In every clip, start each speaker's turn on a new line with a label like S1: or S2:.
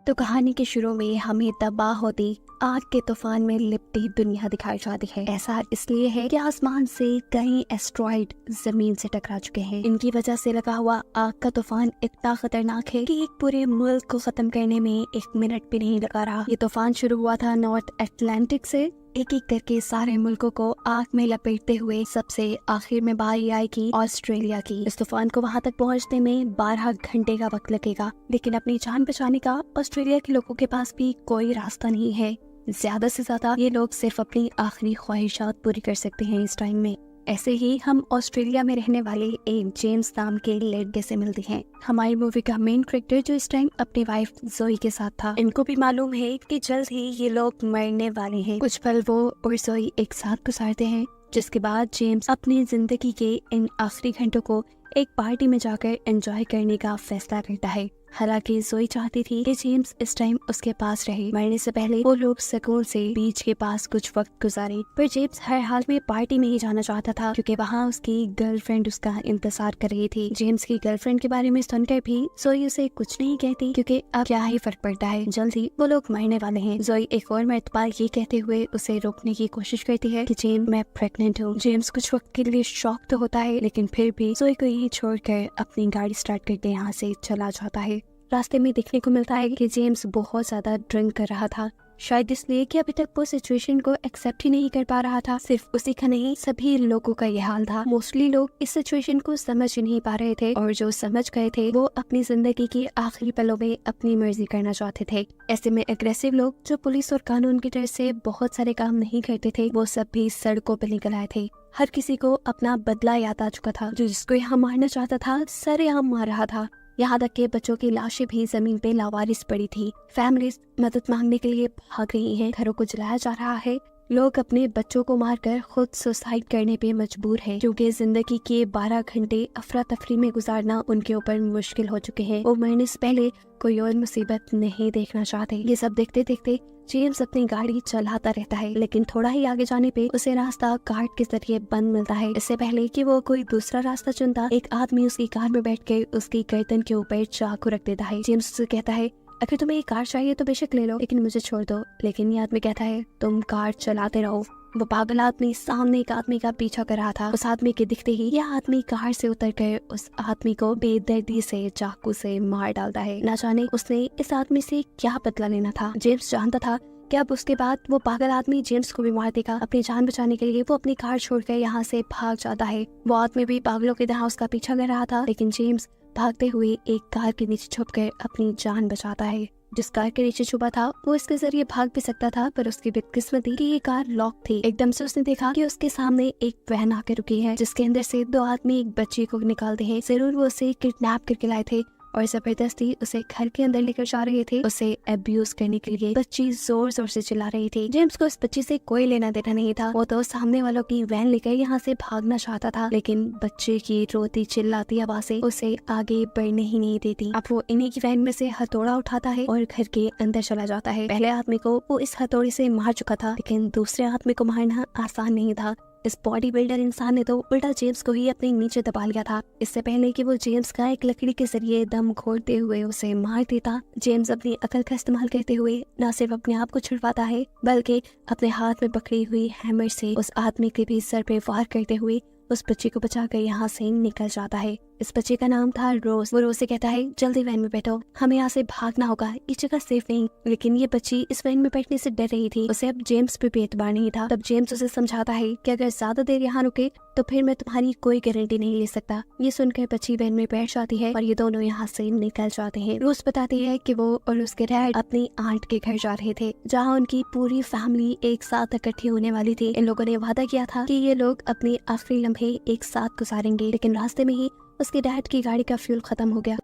S1: तो कहानी के शुरू में हमें तबाह होती आग के तूफान में लिपटी दुनिया दिखाई जाती है। ऐसा इसलिए है कि आसमान से कई एस्ट्रॉइड जमीन से टकरा चुके हैं। इनकी वजह से लगा हुआ आग का तूफान इतना खतरनाक है कि एक पूरे मुल्क को खत्म करने में 1 मिनट भी नहीं लगा रहा। ये तूफान शुरू हुआ था नॉर्थ अटलांटिक से। एक एक करके सारे मुल्कों को आग में लपेटते हुए सबसे आखिर में बारी आएगी ऑस्ट्रेलिया की। इस तूफान को वहां तक पहुंचने में 12 घंटे का वक्त लगेगा, लेकिन अपनी जान बचाने का ऑस्ट्रेलिया के लोगों के पास भी कोई रास्ता नहीं है। ज्यादा से ज्यादा ये लोग सिर्फ अपनी आखिरी ख्वाहिशात पूरी कर सकते हैं इस टाइम में। ऐसे ही हम ऑस्ट्रेलिया में रहने वाले एक जेम्स नाम के लड़के से मिलते हैं। हमारी मूवी का मेन कैरेक्टर जो इस टाइम अपनी वाइफ जोई के साथ था। इनको भी मालूम है कि जल्द ही ये लोग मरने वाले हैं। कुछ पल वो और जोई एक साथ गुजारते हैं, जिसके बाद जेम्स अपनी जिंदगी के इन आखिरी घंटों को एक पार्टी में जाकर एंजॉय करने का फैसला करता है। हालांकि जोई चाहती थी कि जेम्स इस टाइम उसके पास रहे। मरने से पहले वो लोग सुकून से बीच के पास कुछ वक्त गुजारे, पर जेम्स हर हाल में पार्टी में ही जाना चाहता था क्योंकि वहाँ उसकी गर्लफ्रेंड उसका इंतजार कर रही थी। जेम्स की गर्लफ्रेंड के बारे में सुनकर भी जोई उसे कुछ नहीं कहती क्योंकि अब क्या ही फर्क पड़ता है, जल्द ही वो लोग मरने वाले हैं। जोई एक और मर्तबा ये कहते हुए उसे रोकने की कोशिश करती है कि जेम्स, मैं प्रेग्नेंट हूँ। जेम्स कुछ वक्त के लिए शॉक तो होता है, लेकिन फिर भी जोई को यही छोड़कर अपनी गाड़ी स्टार्ट करके यहाँ से चला जाता है। रास्ते में देखने को मिलता है कि जेम्स बहुत ज्यादा ड्रिंक कर रहा था, शायद इसलिए कि अभी तक वो सिचुएशन को एक्सेप्ट ही नहीं कर पा रहा था। सिर्फ उसी का नहीं, सभी लोगों का यह हाल था। मोस्टली लोग इस सिचुएशन को समझ ही नहीं पा रहे थे, और जो समझ गए थे वो अपनी जिंदगी के आखिरी पलों में अपनी मर्जी करना चाहते थे। ऐसे में एग्रेसिव लोग जो पुलिस और कानून की डर से बहुत सारे काम नहीं करते थे, वो सब भी सड़कों पर निकल आए थे। हर किसी को अपना बदला याद आ चुका था। जो जिसको यहाँ मारना चाहता था सरेआम मार रहा था। यहाँ तक के बच्चों की लाशें भी जमीन पे लावारिस पड़ी थी। फैमिलीज मदद मांगने के लिए भाग रही हैं, घरों को जलाया जा रहा है। लोग अपने बच्चों को मारकर खुद सुसाइड करने पे मजबूर हैं, क्योंकि जिंदगी के 12 घंटे अफरा तफरी में गुजारना उनके ऊपर मुश्किल हो चुके हैं। वो मरने से पहले कोई और मुसीबत नहीं देखना चाहते। ये सब देखते देखते जेम्स अपनी गाड़ी चलाता रहता है, लेकिन थोड़ा ही आगे जाने पे उसे रास्ता कार्ड के जरिए बंद मिलता है। इससे पहले कि वो कोई दूसरा रास्ता चुनता, एक आदमी उसकी कार में बैठ के उसकी गर्दन के ऊपर चाकू रख देता है। जेम्स उसे कहता है, अगर तुम्हें एक कार चाहिए तो बेशक ले लो, लेकिन मुझे छोड़ दो। लेकिन ये आदमी कहता है, तुम कार चलाते रहो। वो पागल आदमी सामने एक आदमी का पीछा कर रहा था। उस आदमी के दिखते ही यह आदमी कार से उतरकर उस आदमी को बेदर्दी से चाकू से मार डालता है। न जाने उसने इस आदमी से क्या बदला लेना था। जेम्स जानता था कि अब उसके बाद वो पागल आदमी जेम्स को भी मार देगा। अपनी जान बचाने के लिए वो अपनी कार छोड़कर यहाँ से भाग जाता है। वो आदमी भी पागलों की तरह उसका पीछा कर रहा था, लेकिन जेम्स भागते हुए एक कार के नीचे छुपकर अपनी जान बचाता है। जिस कार के नीचे छुपा था वो इसके जरिए भाग भी सकता था, पर उसकी बदकिस्मती कि ये कार लॉक थी। एकदम से उसने देखा कि उसके सामने एक वैन आकर रुकी है, जिसके अंदर से 2 आदमी एक बच्ची को निकालते हैं। जरूर वो उसे किडनैप करके लाए थे और जबरदस्ती उसे घर के अंदर लेकर जा रहे थे, उसे अब्यूज करने के लिए। बच्ची जोर जोर से चिल्ला रही थी। जेम्स को इस बच्ची से कोई लेना देना नहीं था। वो तो सामने वालों की वैन लेकर यहाँ से भागना चाहता था, लेकिन बच्चे की रोती चिल्लाती आवाजें उसे आगे बढ़ने ही नहीं देती। अब वो इन्हीं की वैन में से हथौड़ा उठाता है और घर के अंदर चला जाता है। पहले आदमी को वो इस हथौड़े से मार चुका था, लेकिन दूसरे आदमी को मारना आसान नहीं था। इस बॉडी बिल्डर इंसान ने तो उल्टा जेम्स को ही अपने नीचे दबा लिया था। इससे पहले कि वो जेम्स का एक लकड़ी के जरिए दम घोटते हुए उसे मार देता, जेम्स अपनी अकल का इस्तेमाल करते हुए न सिर्फ अपने आप को छुड़वाता है, बल्कि अपने हाथ में पकड़ी हुई हैमर से उस आदमी के भी सर पे वार करते हुए उस बच्ची को बचाकर यहाँ से निकल जाता है। इस बच्चे का नाम था रोज। वो रोज से कहता है, जल्दी वैन में बैठो, हमें यहाँ से भागना होगा, ये जगह सेफ नहीं। लेकिन ये बच्ची इस वैन में बैठने से डर रही थी। उसे अब जेम्स पे भी एतबार नहीं था। तब जेम्स उसे समझाता है कि अगर ज्यादा देर यहाँ रुके तो फिर मैं तुम्हारी कोई गारंटी नहीं ले सकता। ये सुनकर बच्ची वैन में बैठ जाती है और ये दोनों यहाँ से निकल जाते हैं। रोज बताती है कि वो और उसके डैड अपनी आंट के घर जा रहे थे, जहाँ उनकी पूरी फैमिली एक साथ इकट्ठी होने वाली थी। इन लोगों ने वादा किया था कि ये लोग अपने आखिरी लम्हे एक साथ गुजारेंगे, लेकिन रास्ते में ही उसके डैड की गाड़ी का फ्यूल खत्म हो गया।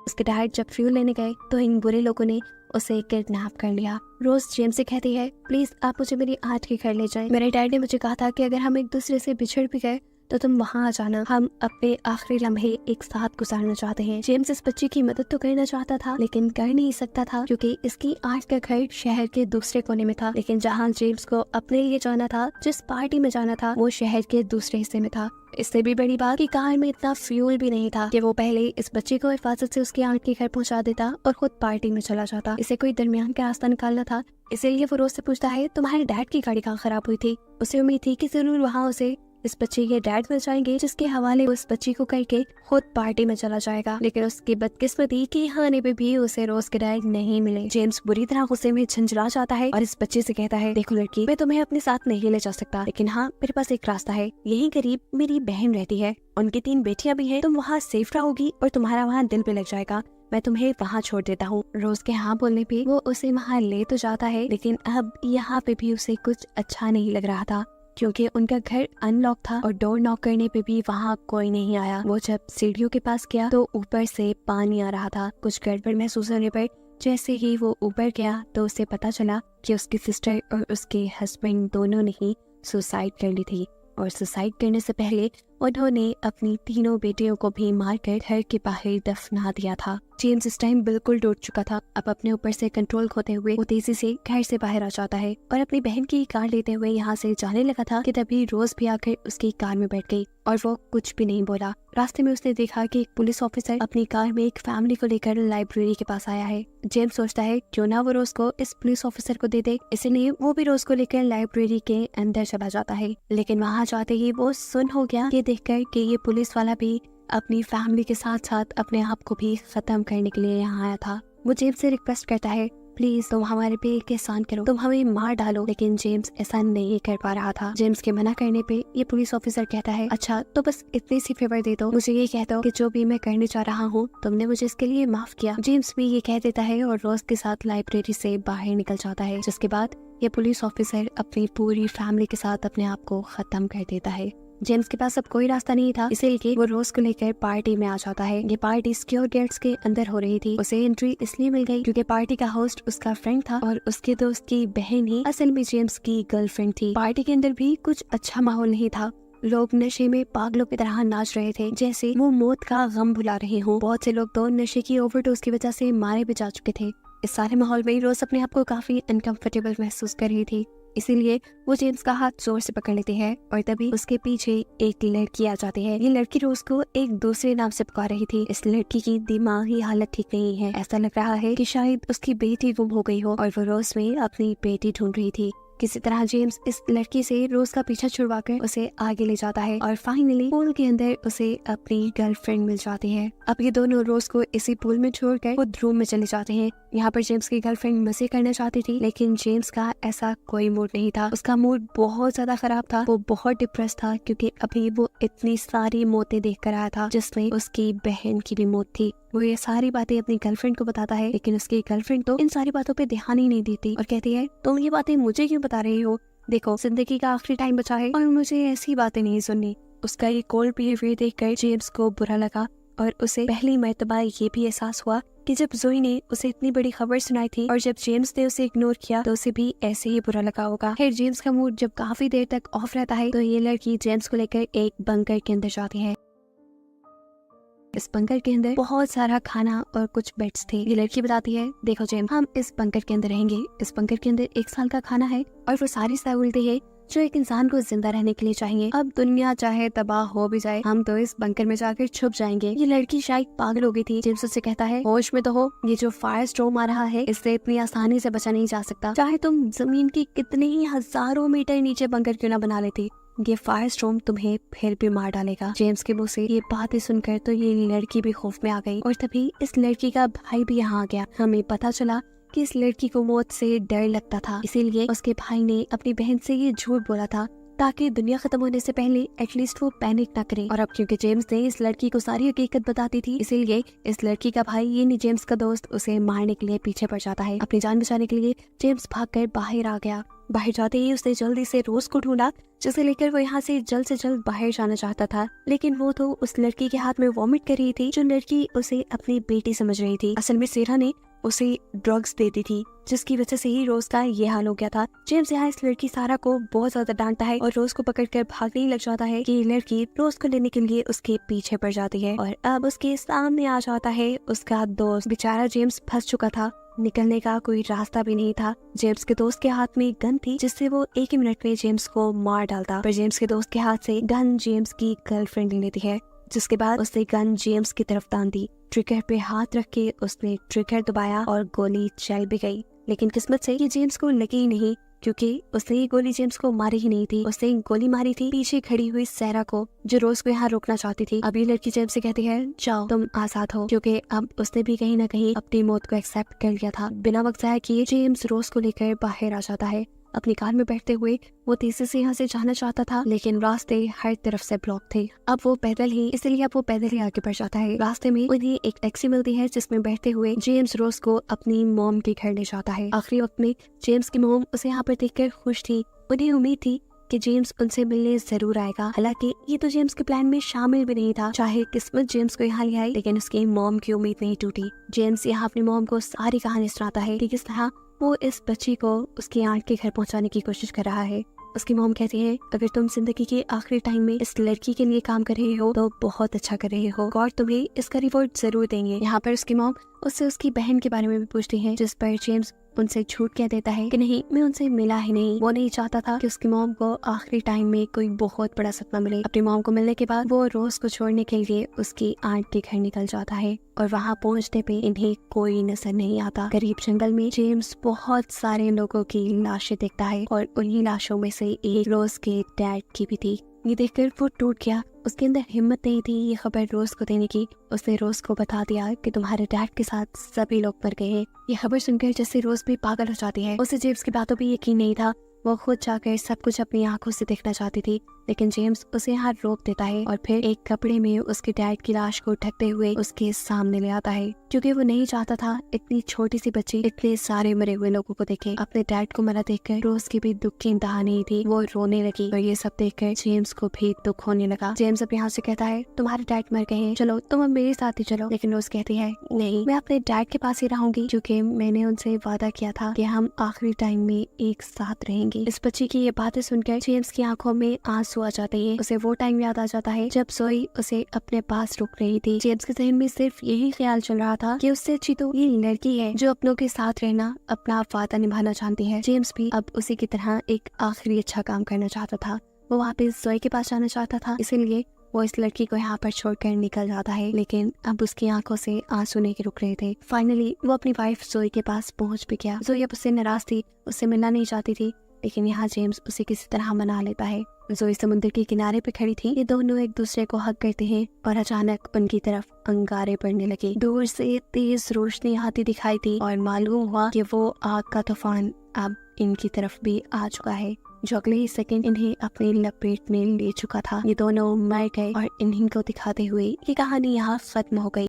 S1: उसके डैड जब फ्यूल लेने गए तो इन बुरे लोगों ने उसे किडनैप कर लिया। रोज जेम्स से कहती है, प्लीज आप मुझे मेरी आंट के घर ले जाएं। मेरे डैड ने मुझे कहा था कि अगर हम एक दूसरे से बिछड़ भी गए तो तुम वहाँ आ जाना, हम अपने आखिरी लम्हे एक साथ गुजारना चाहते हैं। जेम्स इस बच्ची की मदद तो करना चाहता था लेकिन कर नहीं सकता था क्योंकि इसकी आर्ट का घर शहर के दूसरे कोने में था। लेकिन जहाँ जेम्स को अपने लिए जाना था, जिस पार्टी में जाना था, वो शहर के दूसरे हिस्से में था। इससे भी बड़ी बात कि कार में इतना फ्यूल भी नहीं था कि वो पहले इस बच्चे को हिफाजत से उसके आंट के घर पहुंचा देता और खुद पार्टी में चला जाता। इसे कोई दरमियान का रास्ता निकालना था, इसीलिए वो रोज से पूछता है तुम्हारे डैड की गाड़ी कहाँ खराब हुई थी। उसे उम्मीद थी कि जरूर वहाँ उसे इस बच्चे के डैड मिल जाएंगे, जिसके हवाले वो इस बच्ची को करके खुद पार्टी में चला जाएगा। लेकिन उसकी बदकिस्मती के हाने पे भी उसे रोज के डैड नहीं मिले। जेम्स बुरी तरह गुस्से में झंझला जाता है और इस बच्चे से कहता है, देखो लड़की, मैं तुम्हें अपने साथ नहीं ले जा सकता, लेकिन हाँ मेरे पास एक रास्ता है। यहीं करीब मेरी बहन रहती है, उनकी 3 बेटियां भी हैं, तुम वहाँ सेफ रहोगी और तुम्हारा वहाँ दिल भी लग जाएगा। मैं तुम्हें वहाँ छोड़ देता हूँ। रोज के हाँ बोलने पे वो उसे वहाँ ले तो जाता है, लेकिन अब यहाँ पे भी उसे कुछ अच्छा नहीं लग रहा था क्योंकि उनका घर अनलॉक था और डोर नॉक करने पे भी वहाँ कोई नहीं आया। वो जब सीढ़ियों के पास गया तो ऊपर से पानी आ रहा था। कुछ गड़बड़ महसूस होने पर जैसे ही वो ऊपर गया तो उसे पता चला कि उसकी सिस्टर और उसके हस्बैंड दोनों ने ही सुसाइड कर ली थी और सुसाइड करने से पहले उन्होंने अपनी 3 बेटियों को भी मारकर घर के बाहर दफना दिया था। जेम्स इस टाइम बिल्कुल टूट चुका था। अब अपने ऊपर से कंट्रोल खोते हुए वो तेजी से घर से बाहर आ जाता है और अपनी बहन की कार लेते हुए यहाँ से जाने लगा था कि तभी रोज भी आकर उसकी कार में बैठ गई और वो कुछ भी नहीं बोला। रास्ते में उसने देखा कि एक पुलिस ऑफिसर अपनी कार में एक फैमिली को लेकर लाइब्रेरी के पास आया है। जेम्स सोचता है क्यों ना वो रोज को इस पुलिस ऑफिसर को दे दे, इसलिए वो भी रोज को लेकर लाइब्रेरी के अंदर चला जाता है। लेकिन वहाँ जाते ही वो सुन हो गया ये देखकर कि ये पुलिस वाला भी अपनी फैमिली के साथ साथ अपने आप को भी खत्म करने के लिए यहाँ आया था। वो जेम्स से रिक्वेस्ट करता है, प्लीज तुम हमारे पे एक एहसान करो, तुम हमें मार डालो। लेकिन जेम्स ऐसा नहीं कर पा रहा था। जेम्स के मना करने पे ये पुलिस ऑफिसर कहता है, अच्छा तो बस इतनी सी फेवर दे दो, मुझे ये कह दो कि जो भी मैं करने जा रहा हूँ तुमने मुझे इसके लिए माफ किया। जेम्स भी ये कह देता है और रोज के साथ लाइब्रेरी से बाहर निकल जाता है, जिसके बाद ये पुलिस ऑफिसर अपनी पूरी फैमिली के साथ अपने आप को खत्म कर देता है। जेम्स के पास अब कोई रास्ता नहीं था, इसीलिए वो रोज को लेकर पार्टी में आ जाता है। ये पार्टी सिक्योर गेट्स के अंदर हो रही थी। उसे एंट्री इसलिए मिल गई क्योंकि पार्टी का होस्ट उसका फ्रेंड था और उसके दोस्त की बहन ही असल में जेम्स की गर्लफ्रेंड थी। पार्टी के अंदर भी कुछ अच्छा माहौल नहीं था। लोग नशे में पागलों की तरह नाच रहे थे, जैसे वो मौत का गम भुला रहे हों। बहुत से लोग तो नशे की ओवरडोज की वजह से मारे भी जा चुके थे। इस सारे माहौल में रोज अपने आप को काफी अनकंफर्टेबल महसूस कर रही थी, इसीलिए वो जेम्स का हाथ जोर से पकड़ लेती है और तभी उसके पीछे एक लड़की आ जाती है। ये लड़की रोज को एक दूसरे नाम से पुकार रही थी। इस लड़की की दिमागी हालत ठीक नहीं है। ऐसा लग रहा है कि शायद उसकी बेटी गुम हो गई हो और वो रोज में अपनी बेटी ढूंढ रही थी। किसी तरह जेम्स इस लड़की से रोज का पीछा छुड़वाकर उसे आगे ले जाता है और फाइनली पूल के अंदर उसे अपनी गर्लफ्रेंड मिल जाती है। अब ये दोनों रोज को इसी पूल में छोड़कर खुद रूम में चले जाते हैं। यहाँ पर जेम्स की गर्लफ्रेंड मजे करना चाहती थी, लेकिन जेम्स का ऐसा कोई मूड नहीं था। उसका मूड बहुत ज्यादा खराब था। वो बहुत डिप्रेस था क्योंकि अभी वो इतनी सारी मौतें देख कर आया था, जिसमें उसकी बहन की भी मौत थी। वो ये सारी बातें अपनी गर्लफ्रेंड को बताता है, लेकिन उसकी गर्लफ्रेंड तो इन सारी बातों पे ध्यान ही नहीं देती और कहती है, तुम ये बातें मुझे क्यों बता रही हो? देखो, जिंदगी का आखिरी टाइम बचा है और मुझे ऐसी बातें नहीं सुननी। उसका ये कोल्ड बिहेवियर देखकर जेम्स को बुरा लगा और उसे पहली मर्तबा ये भी एहसास हुआ कि जब जोई ने उसे इतनी बड़ी खबर सुनाई थी और जब जेम्स ने उसे इग्नोर किया तो उसे भी ऐसे ही बुरा लगा होगा। फिर जेम्स का मूड जब काफी देर तक ऑफ रहता है तो ये लड़की जेम्स को लेकर एक बंकर के अंदर जाती है। इस बंकर के अंदर बहुत सारा खाना और कुछ बेड्स थे। ये लड़की बताती है, देखो जेम्स, हम इस बंकर के अंदर रहेंगे। इस बंकर के अंदर 1 साल का खाना है और वो सारी सहूलतें हैं जो एक इंसान को जिंदा रहने के लिए चाहिए। अब दुनिया चाहे तबाह हो भी जाए, हम तो इस बंकर में जाकर छुप जाएंगे। ये लड़की शायद पागल हो गई थी। जेम्स उससे कहता है, होश में तो हो, ये जो फायर स्टॉर्म आ रहा है इससे इतनी आसानी से बचा नहीं जा सकता। चाहे तुम जमीन की कितने ही हजारों मीटर नीचे बंकर क्यों ना बना लेती, ये फायर स्टॉर्म तुम्हें फिर भी मार डालेगा। जेम्स के मुंह से ये बातें सुनकर तो ये लड़की भी खौफ में आ गई और तभी इस लड़की का भाई भी यहाँ आ गया। हमें पता चला कि इस लड़की को मौत से डर लगता था, इसीलिए उसके भाई ने अपनी बहन से ये झूठ बोला था ताकि दुनिया खत्म होने से पहले एटलीस्ट वो पैनिक ना करे। और अब क्योंकि जेम्स ने इस लड़की को सारी हकीकत बताती थी, इसीलिए इस लड़की का भाई यानी जेम्स का दोस्त उसे मारने के लिए पीछे पड़ जाता है। अपनी जान बचाने के लिए जेम्स भागकर बाहर आ गया। बाहर जाते ही उसने जल्दी से रोज को ढूंढा, जिसे लेकर वो यहाँ से जल्द बाहर जाना चाहता था, लेकिन वो तो उस लड़की के हाथ में वॉमिट कर रही थी जो लड़की उसे अपनी बेटी समझ रही थी। असल में सेरा ने उसे ड्रग्स देती थी, जिसकी वजह से ही रोज का ये हाल हो गया था। जेम्स यहाँ इस लड़की सारा को बहुत ज्यादा डांटता है और रोज को पकड़कर भागने ही लग जाता है कि लड़की रोज को लेने के लिए उसके पीछे पड़ जाती है। और अब उसके सामने आ जाता है उसका दोस्त। बेचारा जेम्स फंस चुका था, निकलने का कोई रास्ता भी नहीं था। जेम्स के दोस्त के हाथ में गन थी, जिससे वो एक ही मिनट में जेम्स को मार डालता। पर जेम्स के दोस्त के हाथ से गन जेम्स की गर्लफ्रेंड ले लेती है, जिसके बाद उसने गन जेम्स की तरफ तान दी। ट्रिगर पे हाथ रख के उसने ट्रिगर दबाया और गोली चल भी गई। लेकिन किस्मत से ये जेम्स को लगी ही नहीं, क्योंकि उसने ये गोली जेम्स को मारी ही नहीं थी। उसने गोली मारी थी पीछे खड़ी हुई सैरा को, जो रोज को यहाँ रोकना चाहती थी। अभी लड़की जेम्स से कहती है, जाओ तुम आजाद हो, क्योंकि अब उसने भी कहीं ना कहीं अपनी मौत को एक्सेप्ट कर लिया था। बिना वक्त जाया किए जेम्स रोज को लेकर बाहर आ जाता है। अपनी कार में बैठते हुए वो तेजी से यहाँ से जाना चाहता था, लेकिन रास्ते हर तरफ से ब्लॉक थे। अब वो पैदल ही आगे बढ़ जाता है। रास्ते में उन्हें एक टैक्सी मिलती है, जिसमें बैठते हुए जेम्स रोज को अपनी मॉम के घर ले जाता है। आखिरी वक्त में जेम्स की मॉम उसे यहाँ पर देखकर खुश थी। उन्हें उम्मीद थी कि जेम्स उनसे मिलने जरूर आएगा। हालांकि ये तो जेम्स के प्लान में शामिल भी नहीं था। चाहे किस्मत जेम्स को यहाँ ले आई, लेकिन उसकी मॉम की उम्मीद नहीं टूटी। जेम्स यहाँ अपनी मॉम को सारी कहानी सुनाता है कि किस तरह वो इस बच्ची को उसकी आंट के घर पहुंचाने की कोशिश कर रहा है। उसकी मॉम कहती है, अगर तुम जिंदगी के आखिरी टाइम में इस लड़की के लिए काम कर रहे हो तो बहुत अच्छा कर रहे हो, गॉड तुम्हें इसका रिवॉर्ड जरूर देंगे। यहाँ पर उसकी मॉम उससे उसकी बहन के बारे में भी पूछती है, जिस पर जेम्स उनसे झूठ कह देता है कि नहीं, मैं उनसे मिला ही नहीं। वो नहीं चाहता था कि उसकी मॉम को आखिरी टाइम में कोई बहुत बड़ा सपना मिले। अपनी मॉम को मिलने के बाद वो रोज को छोड़ने के लिए उसकी आंट के घर निकल जाता है और वहाँ पहुँचने पे इन्हें कोई नजर नहीं आता। करीब जंगल में जेम्स बहुत सारे लोगों की लाशें देखता है और उन्हीं लाशों में से एक रोज के डैड की भी थी। ये देखकर वो टूट गया। उसके अंदर हिम्मत नहीं थी ये खबर रोज को देने की। उसने रोज को बता दिया कि तुम्हारे डैड के साथ सभी लोग मर गए हैं। ये खबर सुनकर जैसे रोज भी पागल हो जाती है। उसे जेम्स की बातों पे यकीन नहीं था। वो खुद जाकर सब कुछ अपनी आंखों से देखना चाहती थी, लेकिन जेम्स उसे यहाँ रोक देता है और फिर एक कपड़े में उसके डैड की लाश को ढकते हुए उसके सामने ले आता है, क्योंकि वो नहीं चाहता था इतनी छोटी सी बच्ची इतने सारे मरे हुए लोगों को देखे। अपने डैड को मरा देखकर रोज की भी दुख की इंतहा नहीं थी। वो रोने लगी और ये सब देखकर जेम्स को भी दुख होने लगा। जेम्स अपने हाथ से कहता है, तुम्हारे डैड मर गए हैं, चलो तुम अब मेरे साथ ही चलो। लेकिन रोज कहती है, नहीं, मैं अपने डैड के पास ही रहूंगी, क्योंकि मैंने उनसे वादा किया था कि हम आखिरी टाइम में एक साथ रहेंगे। इस बच्ची की ये बातें सुनकर जेम्स की आंखों में आंसू आ जाते हैं। उसे वो टाइम याद आ जाता है जब जोई उसे अपने पास रुक रही थी। जेम्स के जहन में सिर्फ यही ख्याल चल रहा था कि उससे अच्छी तो ये लड़की है जो अपनों के साथ रहना, अपना वादा निभाना चाहती है। जेम्स भी अब उसी की तरह एक आखिरी अच्छा काम करना चाहता था। वो वापस जोई के पास जाना चाहता था, इसीलिए वो इस लड़की को यहाँ पर छोड़कर निकल जाता है। लेकिन अब उसकी आंखों से आंसू नहीं रुक रहे थे। फाइनली वो अपनी वाइफ जोई के पास पहुँच भी गया। जोई अब उससे नाराज थी, उससे मिलना नहीं चाहती थी, लेकिन यहाँ जेम्स उसे किसी तरह मना लेता है। जोई समुद्र के किनारे पे खड़ी थी। ये दोनों एक दूसरे को हक करते हैं और अचानक उनकी तरफ अंगारे पड़ने लगे। दूर से तेज रोशनी आती दिखाई दी और मालूम हुआ कि वो आग का तूफान अब इनकी तरफ भी आ चुका है, जो अगले ही सेकंड इन्हें अपनी लपेट में ले चुका था। ये दोनों मर गए और इन्हीं को दिखाते हुए ये कहानी यहाँ खत्म हो गई।